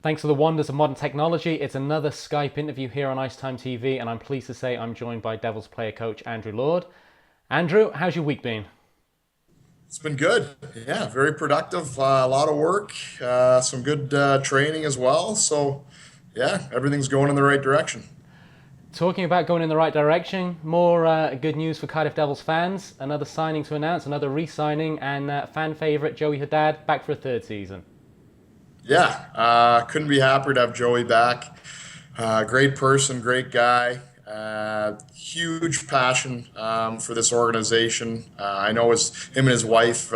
Thanks to the wonders of modern technology, it's another Skype interview here on IceTime.TV, and I'm pleased to say I'm joined by Devils player coach Andrew Lord. Andrew, how's your week been? It's been good. Yeah, very productive. A lot of work, some good training as well. So, yeah, everything's going in the right direction. Talking about going in the right direction, more good news for Cardiff Devils fans. Another signing to announce, another re-signing, and fan favourite Joey Haddad back for a third season. Yeah, couldn't be happier to have Joey back. Great person, great guy. Huge passion for this organization. I know him and his wife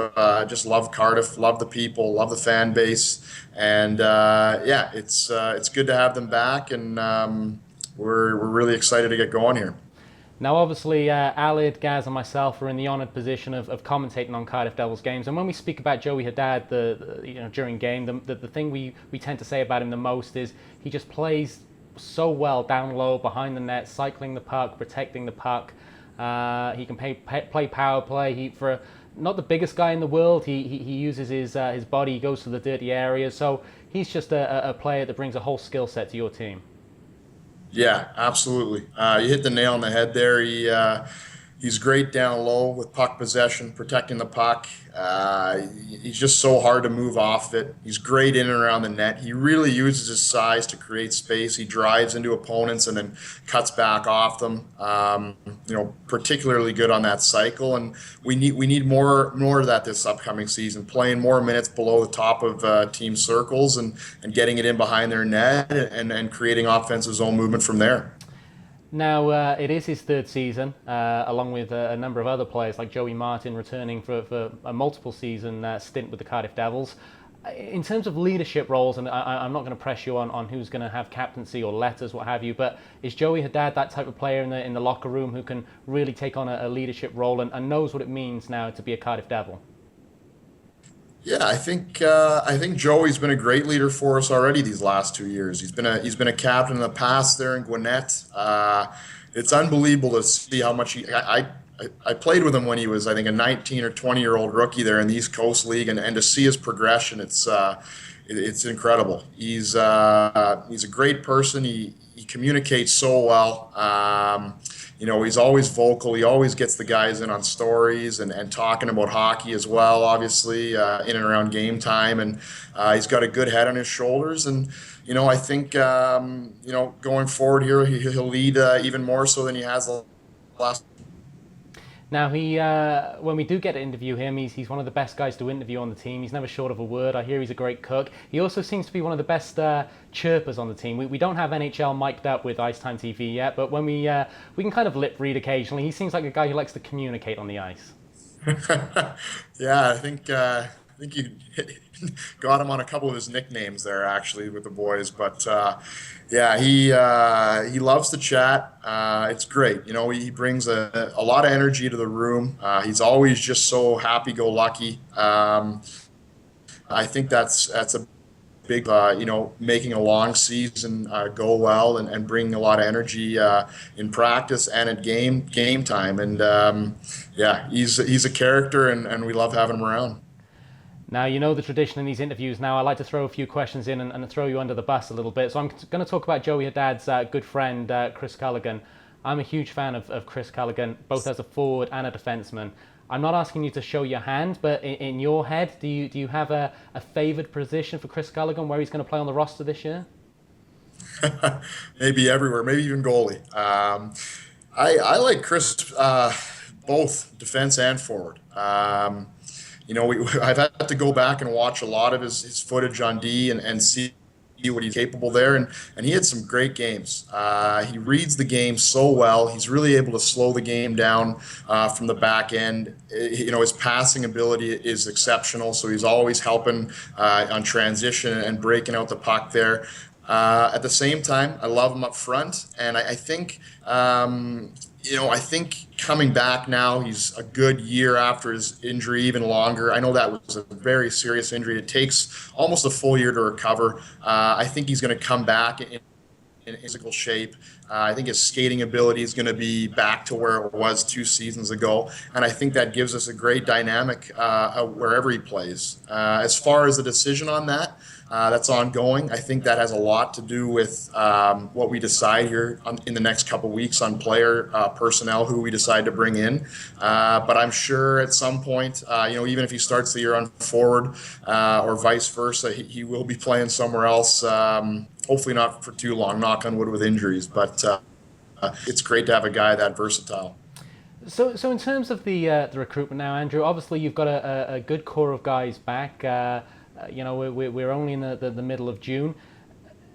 just love Cardiff, love the people, love the fan base, and yeah, it's good to have them back, and we're really excited to get going here. Now, obviously, Alid, Gaz, and myself are in the honoured position of commentating on Cardiff Devils games. And when we speak about Joey Haddad, during game, the thing we tend to say about him the most is he just plays so well down low, behind the net, cycling the puck, protecting the puck. He can play power play. For not the biggest guy in the world, he uses his body. He goes to the dirty areas. So he's just a player that brings a whole skill set to your team. Yeah, absolutely. You hit the nail on the head there. He's great down low with puck possession, protecting the puck. He's just so hard to move off it. He's great in and around the net. He really uses his size to create space. He drives into opponents and then cuts back off them. Particularly good on that cycle. And we need more of that this upcoming season. Playing more minutes below the top of team circles and getting it in behind their net and creating offensive zone movement from there. Now, it is his third season, along with a number of other players like Joey Martin returning for a multiple season stint with the Cardiff Devils. In terms of leadership roles, and I'm not going to press you on who's going to have captaincy or letters, what have you, but is Joey Haddad that type of player in the locker room who can really take on a leadership role and knows what it means now to be a Cardiff Devil? Yeah, I think Joey's been a great leader for us already these last 2 years. He's been a captain in the past there in Gwinnett. It's unbelievable to see how much I played with him when he was, I think, a 19 or 20-year-old rookie there in the East Coast League, and to see his progression, it's incredible. He's a great person. He communicates so well. He's always vocal. He always gets the guys in on stories and talking about hockey as well, obviously, in and around game time. And he's got a good head on his shoulders. And, I think, going forward here, he'll lead even more so than he has the last. Now, when we do get to interview him, he's one of the best guys to interview on the team. He's never short of a word. I hear he's a great cook. He also seems to be one of the best chirpers on the team. We don't have NHL mic'd up with IceTime TV yet, but when we can kind of lip read occasionally. He seems like a guy who likes to communicate on the ice. Yeah, I think you got him on a couple of his nicknames there actually with the boys, but yeah, he loves to chat. It's great. He brings a lot of energy to the room. He's always just so happy-go-lucky. I think that's a big, making a long season go well and bring a lot of energy in practice and at game time. And yeah, he's a character, and we love having him around. Now, you know the tradition in these interviews. Now, I like to throw a few questions in and throw you under the bus a little bit. So I'm going to talk about Joey Haddad's good friend, Chris Culligan. I'm a huge fan of Chris Culligan, both as a forward and a defenseman. I'm not asking you to show your hand, but in your head, do you have a favoured position for Chris Culligan where he's going to play on the roster this year? Maybe everywhere, maybe even goalie. I like Chris both defense and forward. I've had to go back and watch a lot of his footage on D and see what he's capable there, and he had some great games. He reads the game so well. He's really able to slow the game down from the back end. His passing ability is exceptional, so he's always helping on transition and breaking out the puck there. At the same time, I love him up front, and I think I think coming back now, he's a good year after his injury, even longer. I know that was a very serious injury. It takes almost a full year to recover. I think he's going to come back in physical shape. I think his skating ability is going to be back to where it was 2 seasons ago, and I think that gives us a great dynamic wherever he plays. As far as the decision on that, that's ongoing. I think that has a lot to do with what we decide here in the next couple of weeks on player personnel, who we decide to bring in. But I'm sure at some point, even if he starts the year on forward or vice versa, he will be playing somewhere else. Hopefully not for too long, knock on wood, with injuries. But it's great to have a guy that versatile. So in terms of the recruitment now, Andrew, obviously you've got a good core of guys back. We're only in the middle of June.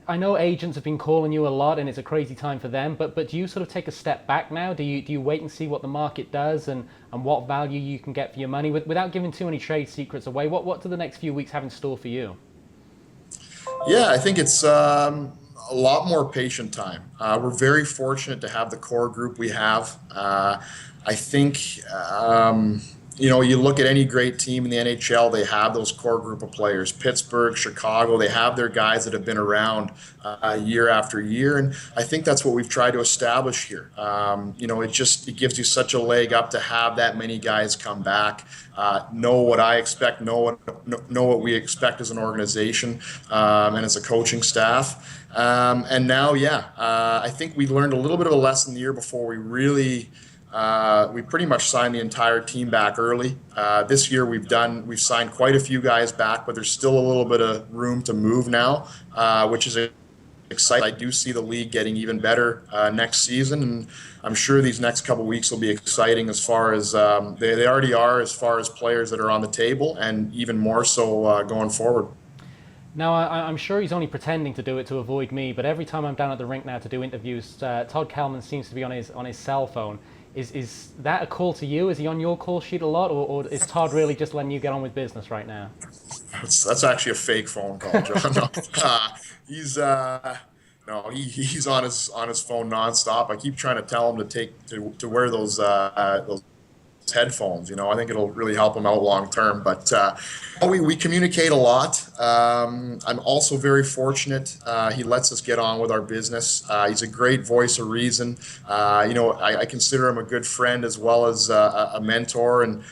I know agents have been calling you a lot, and it's a crazy time for them. But do you sort of take a step back now? Do you wait and see what the market does and what value you can get for your money without giving too many trade secrets away? What do the next few weeks have in store for you? Yeah, I think it's a lot more patient time. We're very fortunate to have the core group we have. I think, you look at any great team in the NHL, they have those core group of players. Pittsburgh, Chicago, they have their guys that have been around year after year. And I think that's what we've tried to establish here. It gives you such a leg up to have that many guys come back, know what I expect, know what we expect as an organization and as a coaching staff. And now, I think we learned a little bit of a lesson the year before. We pretty much signed the entire team back early. This year we've signed quite a few guys back, but there's still a little bit of room to move now, which is exciting. I do see the league getting even better next season, and I'm sure these next couple of weeks will be exciting as far as they already are, as far as players that are on the table, and even more so going forward. Now, I'm sure he's only pretending to do it to avoid me, but every time I'm down at the rink now to do interviews, Todd Kelman seems to be on his cell phone. Is that a call to you? Is he on your call sheet a lot, or is Todd really just letting you get on with business right now? That's actually a fake phone call, John. No, he's no, he's on his phone nonstop. I keep trying to tell him to wear those headphones. I think it'll really help him out long term. But we communicate a lot. I'm also very fortunate. He lets us get on with our business. He's a great voice of reason. I consider him a good friend as well as a mentor, and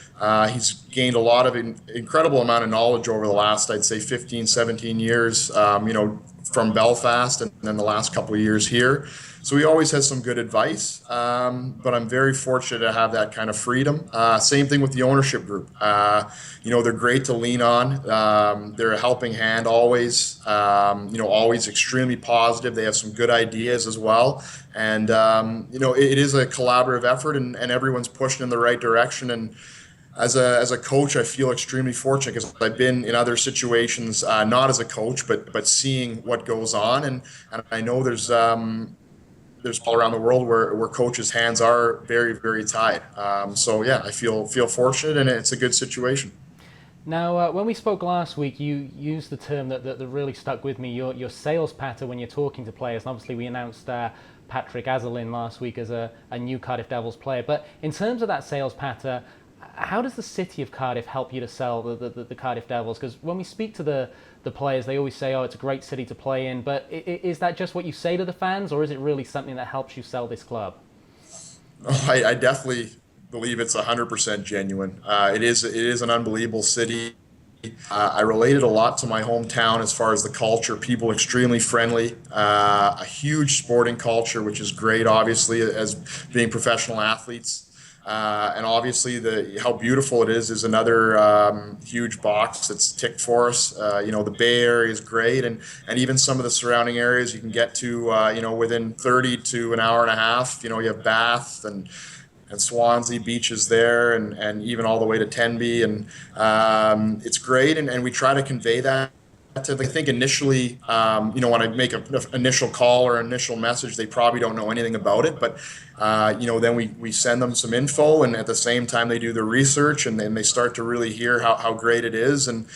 he's gained a lot of incredible amount of knowledge over the last, I'd say, 15, 17 years. From Belfast and then the last couple of years here. So he always has some good advice, but I'm very fortunate to have that kind of freedom. Same thing with the ownership group. They're great to lean on. They're a helping hand always, always extremely positive. They have some good ideas as well. And, it is a collaborative effort, and everyone's pushing in the right direction. And as a coach, I feel extremely fortunate because I've been in other situations, not as a coach, but seeing what goes on, and I know there's all around the world where coaches' hands are very, very tied. I feel fortunate, and it's a good situation. Now, when we spoke last week, you used the term that really stuck with me, your sales patter when you're talking to players. And obviously, we announced Patrick Azalin last week as a new Cardiff Devils player. But in terms of that sales patter, how does the city of Cardiff help you to sell the Cardiff Devils? Because when we speak to the players, they always say, oh, it's a great city to play in. But is that just what you say to the fans, or is it really something that helps you sell this club? Oh, I definitely believe it's 100% genuine. It is an unbelievable city. I related a lot to my hometown as far as the culture. People extremely friendly, a huge sporting culture, which is great, obviously, as being professional athletes. And obviously, how beautiful it is another huge box that's ticked for us. The Bay Area is great, and even some of the surrounding areas you can get to, within 30 to an hour and a half. You have Bath and Swansea beaches there, and even all the way to Tenby, and it's great, and we try to convey that. I think initially, when I make an initial call or initial message, they probably don't know anything about it. But, then we send them some info, and at the same time they do their research, and then they start to really hear how great it is. And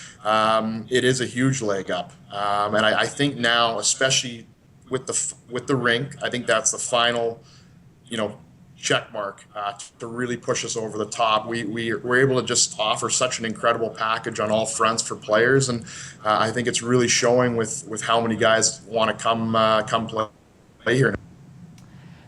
it is a huge leg up. And I think now, especially with the rink, I think that's the final, check mark to really push us over the top. We're able to just offer such an incredible package on all fronts for players, and I think it's really showing with how many guys want to come play here.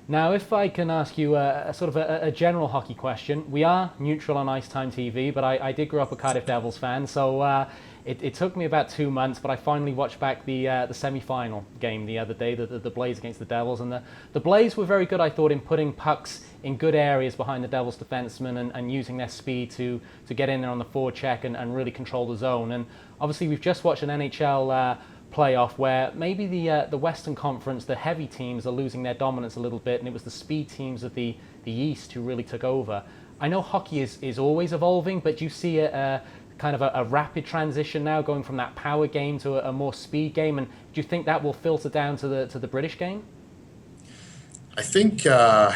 Now, if I can ask you a sort of a general hockey question, we are neutral on IceTime TV, but I did grow up a Cardiff Devils fan, so it took me about 2 months, but I finally watched back the semi-final game the other day, the Blaze against the Devils, and the Blaze were very good, I thought, in putting pucks in good areas behind the Devils defensemen and using their speed to get in there on the forecheck and really control the zone. And obviously, we've just watched an NHL playoff where maybe the Western Conference, the heavy teams are losing their dominance a little bit, and it was the speed teams of the East who really took over. I know hockey is always evolving, but do you see a kind of a rapid transition now going from that power game to a more speed game, and do you think that will filter down to the British game? I think how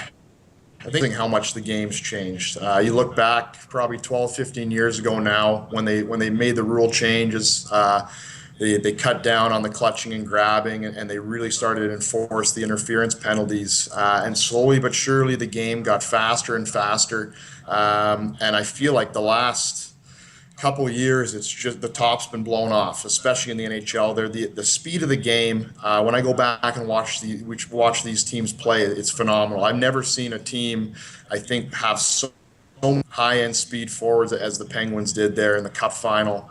much the game's changed. You look back probably 12, 15 years ago now when they made the rule changes. They cut down on the clutching and grabbing, and they really started to enforce the interference penalties. And slowly but surely, the game got faster and faster. And I feel like the last couple of years, it's just the top's been blown off, especially in the NHL. The speed of the game. When I go back and watch these teams play, it's phenomenal. I've never seen a team, I think, have so high-end speed forwards as the Penguins did there in the Cup final.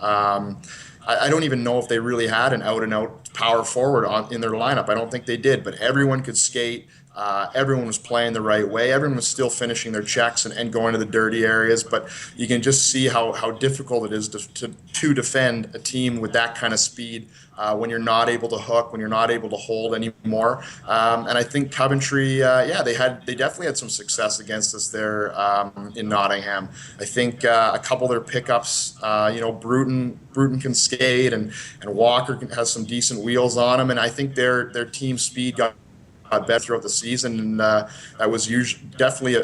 I don't even know if they really had an out-and-out power forward in their lineup. I don't think they did, but everyone could skate. Everyone was playing the right way. Everyone was still finishing their checks and going to the dirty areas, but you can just see how difficult it is to defend a team with that kind of speed when you're not able to hook, when you're not able to hold anymore. And I think Coventry, they definitely had some success against us there in Nottingham. I think a couple of their pickups, Bruton can skate, and Walker has some decent wheels on him, and I think their team speed got better throughout the season, and that was definitely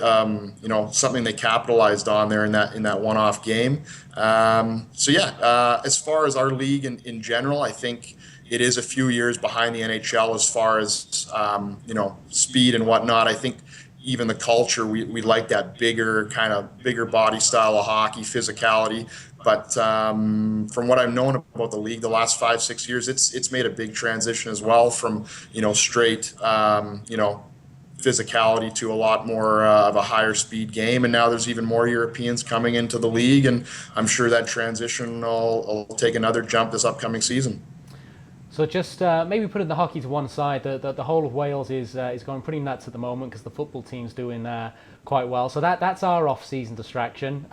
something they capitalized on there in that one-off game. As far as our league in general, I think it is a few years behind the NHL as far as speed and whatnot. I think even the culture, we like that bigger body style of hockey, physicality. But from what I've known about the league the last 5-6 years, it's made a big transition as well from straight physicality to a lot more of a higher speed game. And now there's even more Europeans coming into the league, and I'm sure that transition will take another jump this upcoming season. So just maybe putting the hockey to one side, the whole of Wales is going pretty nuts at the moment because the football team's doing quite well. So that's our off-season distraction.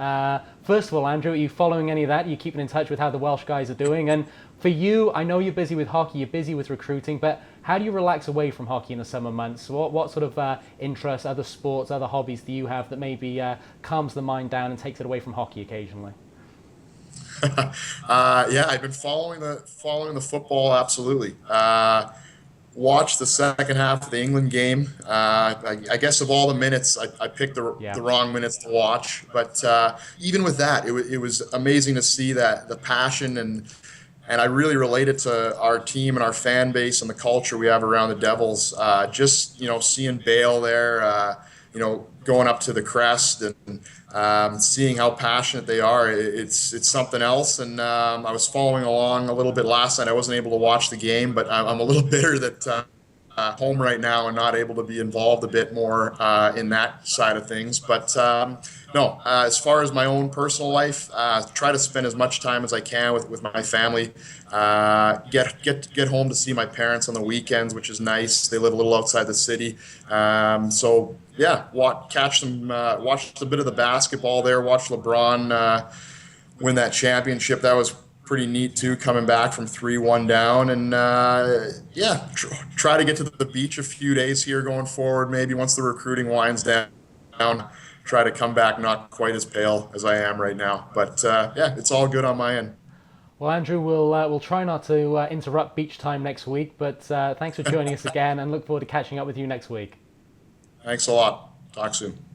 First of all, Andrew, are you following any of that? Are you keeping in touch with how the Welsh guys are doing? And for you, I know you're busy with hockey, you're busy with recruiting, but how do you relax away from hockey in the summer months? What sort of interests, other sports, other hobbies do you have that maybe calms the mind down and takes it away from hockey occasionally? I've been following the football, absolutely. Watched the second half of the England game. I guess of all the minutes, I picked the wrong minutes to watch. But even with that, it was amazing to see that the passion and I really related to our team and our fan base and the culture we have around the Devils. Seeing Bale there, going up to the crest and seeing how passionate they are, it's something else. And I was following along a little bit last night. I wasn't able to watch the game, but I'm a little bitter that home right now and not able to be involved a bit more in that side of things. But no, as far as my own personal life, try to spend as much time as I can with my family. Get home to see my parents on the weekends, which is nice. They live a little outside the city, watch a bit of the basketball there. Watch LeBron win that championship. That was pretty neat too, coming back from 3-1 down, and try to get to the beach a few days here going forward. Maybe once the recruiting winds down, try to come back not quite as pale as I am right now. But it's all good on my end. Well, Andrew, we'll try not to interrupt beach time next week, but thanks for joining us again, and look forward to catching up with you next week. Thanks a lot. Talk soon.